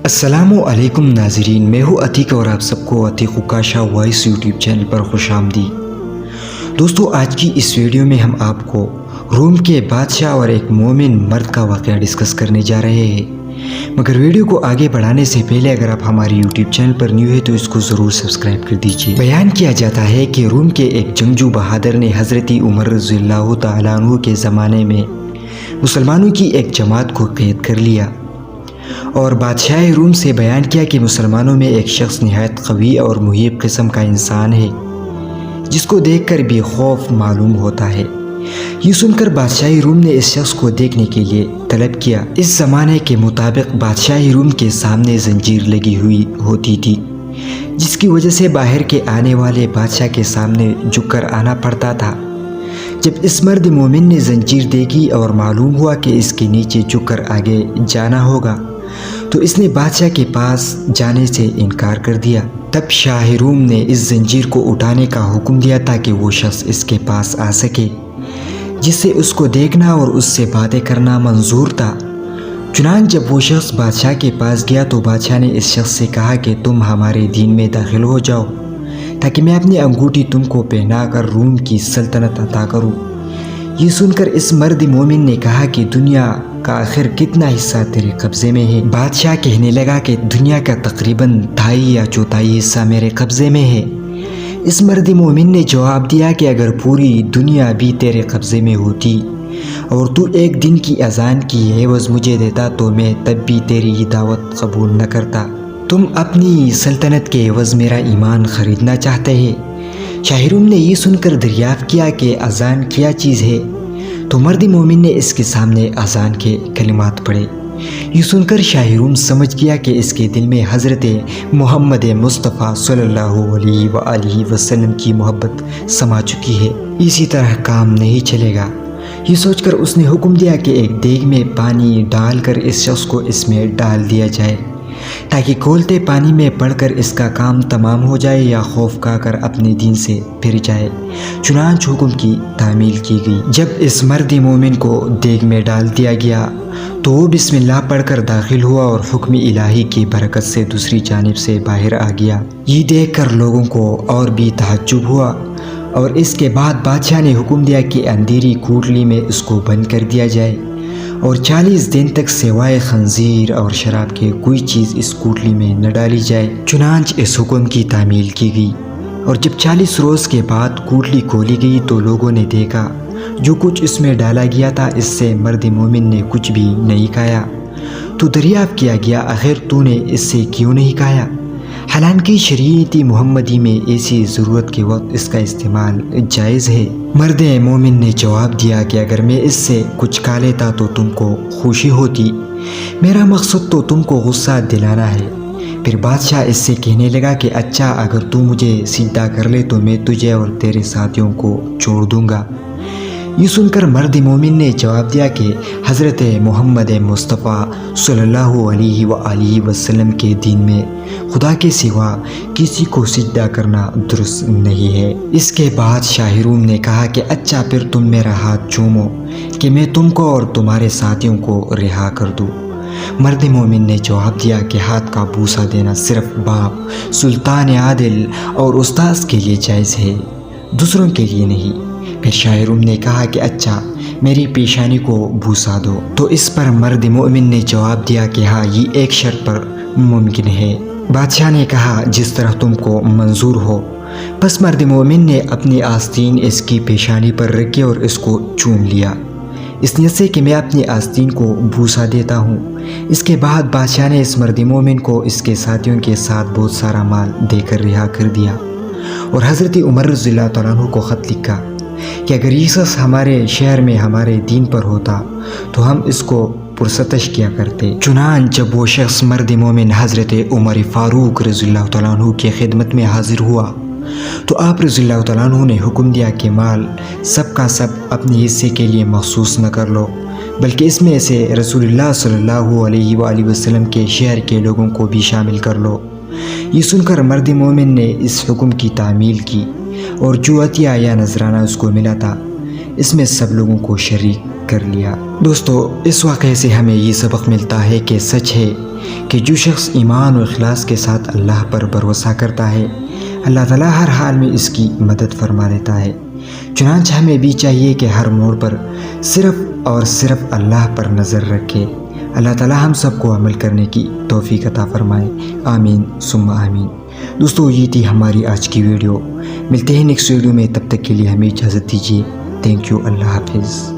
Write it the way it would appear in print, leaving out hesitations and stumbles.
السلام علیکم ناظرین، میں ہوں عتیق اور آپ سب کو عتیق عکاشہ وائس یوٹیوب چینل پر خوش آمدید۔ دوستو، آج کی اس ویڈیو میں ہم آپ کو روم کے بادشاہ اور ایک مومن مرد کا واقعہ ڈسکس کرنے جا رہے ہیں، مگر ویڈیو کو آگے بڑھانے سے پہلے اگر آپ ہماری یوٹیوب چینل پر نیو ہے تو اس کو ضرور سبسکرائب کر دیجئے۔ بیان کیا جاتا ہے کہ روم کے ایک جنگجو بہادر نے حضرت عمر رضی اللہ تعالیٰ عنہ کے زمانے میں مسلمانوں کی ایک جماعت کو قید کر لیا اور بادشاہ روم سے بیان کیا کہ مسلمانوں میں ایک شخص نہایت قوی اور مہیب قسم کا انسان ہے جس کو دیکھ کر بھی خوف معلوم ہوتا ہے۔ یہ سن کر بادشاہ روم نے اس شخص کو دیکھنے کے لیے طلب کیا۔ اس زمانے کے مطابق بادشاہ روم کے سامنے زنجیر لگی ہوئی ہوتی تھی، جس کی وجہ سے باہر کے آنے والے بادشاہ کے سامنے جھک کر آنا پڑتا تھا۔ جب اس مرد مومن نے زنجیر دیکھی اور معلوم ہوا کہ اس کے نیچے جھک کر آگے جانا ہوگا تو اس نے بادشاہ کے پاس جانے سے انکار کر دیا۔ تب شاہ روم نے اس زنجیر کو اٹھانے کا حکم دیا تاکہ وہ شخص اس کے پاس آ سکے جس سے اس کو دیکھنا اور اس سے باتیں کرنا منظور تھا۔ چنانچہ جب وہ شخص بادشاہ کے پاس گیا تو بادشاہ نے اس شخص سے کہا کہ تم ہمارے دین میں داخل ہو جاؤ تاکہ میں اپنی انگوٹھی تم کو پہنا کر روم کی سلطنت عطا کروں۔ یہ سن کر اس مرد مومن نے کہا کہ دنیا کا آخر کتنا حصہ تیرے قبضے میں ہے؟ بادشاہ کہنے لگا کہ دنیا کا تقریباً 2.5 یا 4 حصہ میرے قبضے میں ہے۔ اس مرد مومن نے جواب دیا کہ اگر پوری دنیا بھی تیرے قبضے میں ہوتی اور تو ایک دن کی اذان کی عوض مجھے دیتا تو میں تب بھی تیری یہ دعوت قبول نہ کرتا۔ تم اپنی سلطنت کے عوض میرا ایمان خریدنا چاہتے ہیں؟ شاہ روم نے یہ سن کر دریافت کیا کہ اذان کیا چیز ہے، تو مرد مومن نے اس کے سامنے اذان کے کلمات پڑھے۔ یہ سن کر شاہ روم سمجھ گیا کہ اس کے دل میں حضرت محمد مصطفیٰ صلی اللہ علیہ وآلہ وسلم کی محبت سما چکی ہے، اسی طرح کام نہیں چلے گا۔ یہ سوچ کر اس نے حکم دیا کہ ایک دیگ میں پانی ڈال کر اس شخص کو اس میں ڈال دیا جائے تاکہ کھولتے پانی میں پڑھ کر اس کا کام تمام ہو جائے یا خوف کھا کر اپنے دین سے پھر جائے۔ چنانچہ حکم کی تعمیل کی گئی۔ جب اس مرد مومن کو دیگ میں ڈال دیا گیا تو وہ بسم اللہ پڑھ کر داخل ہوا اور حکم الہی کی برکت سے دوسری جانب سے باہر آ گیا۔ یہ دیکھ کر لوگوں کو اور بھی تعجب ہوا اور اس کے بعد بادشاہ نے حکم دیا کہ اندھیری کوٹلی میں اس کو بند کر دیا جائے اور 40 دن تک سوائے خنزیر اور شراب کے کوئی چیز اس کوٹلی میں نہ ڈالی جائے۔ چنانچہ اس حکم کی تعمیل کی گئی اور جب 40 روز کے بعد کوٹلی کھولی گئی تو لوگوں نے دیکھا جو کچھ اس میں ڈالا گیا تھا اس سے مرد مومن نے کچھ بھی نہیں کھایا۔ تو دریافت کیا گیا آخر تو نے اس سے کیوں نہیں کھایا؟ حالانکہ شریعت محمدی میں ایسی ضرورت کے وقت اس کا استعمال جائز ہے۔ مرد مومن نے جواب دیا کہ اگر میں اس سے کچھ کھا لیتا تو تم کو خوشی ہوتی، میرا مقصد تو تم کو غصہ دلانا ہے۔ پھر بادشاہ اس سے کہنے لگا کہ اچھا، اگر تو مجھے سجدہ کر لے تو میں تجھے اور تیرے ساتھیوں کو چھوڑ دوں گا۔ یہ سن کر مرد مومن نے جواب دیا کہ حضرت محمد مصطفیٰ صلی اللہ علیہ وآلہ وسلم کے دین میں خدا کے سوا کسی کو سجدہ کرنا درست نہیں ہے۔ اس کے بعد شاہ روم نے کہا کہ اچھا، پھر تم میرا ہاتھ چومو کہ میں تم کو اور تمہارے ساتھیوں کو رہا کر دوں۔ مرد مومن نے جواب دیا کہ ہاتھ کا بوسہ دینا صرف باپ، سلطان عادل اور استاذ کے لیے جائز ہے، دوسروں کے لیے نہیں۔ پھر شاہ روم نے کہا کہ اچھا، میری پیشانی کو بوسہ دو۔ تو اس پر مرد مومن نے جواب دیا کہ ہاں، یہ ایک شرط پر ممکن ہے۔ بادشاہ نے کہا جس طرح تم کو منظور ہو۔ پس مرد مومن نے اپنی آستین اس کی پیشانی پر رکھی اور اس کو چوم لیا اس نیت سے کہ میں اپنی آستین کو بوسہ دیتا ہوں۔ اس کے بعد بادشاہ نے اس مرد مومن کو اس کے ساتھیوں کے ساتھ بہت سارا مال دے کر رہا کر دیا اور حضرت عمر رضی اللہ تعالیٰ عنہ کو خط لکھا کہ اگر یہ شخص ہمارے شہر میں ہمارے دین پر ہوتا تو ہم اس کو پرستش کیا کرتے۔ چنانچہ جب وہ شخص مرد مومن حضرت عمر فاروق رضی اللہ تعالیٰ عنہ کی خدمت میں حاضر ہوا تو آپ رضی اللہ تعالیٰ عنہ نے حکم دیا کہ مال سب کا سب اپنے حصے کے لیے مخصوص نہ کر لو، بلکہ اس میں سے رسول اللہ صلی اللہ علیہ وآلہ وسلم کے شہر کے لوگوں کو بھی شامل کر لو۔ یہ سن کر مرد مومن نے اس حکم کی تعمیل کی اور جو عطیہ یا نذرانہ اس کو ملا تھا اس میں سب لوگوں کو شریک کر لیا۔ دوستو اس واقعے سے ہمیں یہ سبق ملتا ہے کہ سچ ہے کہ جو شخص ایمان و اخلاص کے ساتھ اللہ پر بھروسہ کرتا ہے اللہ تعالیٰ ہر حال میں اس کی مدد فرما دیتا ہے۔ چنانچہ ہمیں بھی چاہیے کہ ہر موڑ پر صرف اور صرف اللہ پر نظر رکھے۔ اللہ تعالیٰ ہم سب کو عمل کرنے کی توفیق عطا فرمائے، آمین ثم آمین۔ دوستو یہ تھی ہماری آج کی ویڈیو، ملتے ہیں نیکسٹ ویڈیو میں، تب تک کے لیے ہمیں اجازت دیجیے۔ تھینک یو، اللہ حافظ۔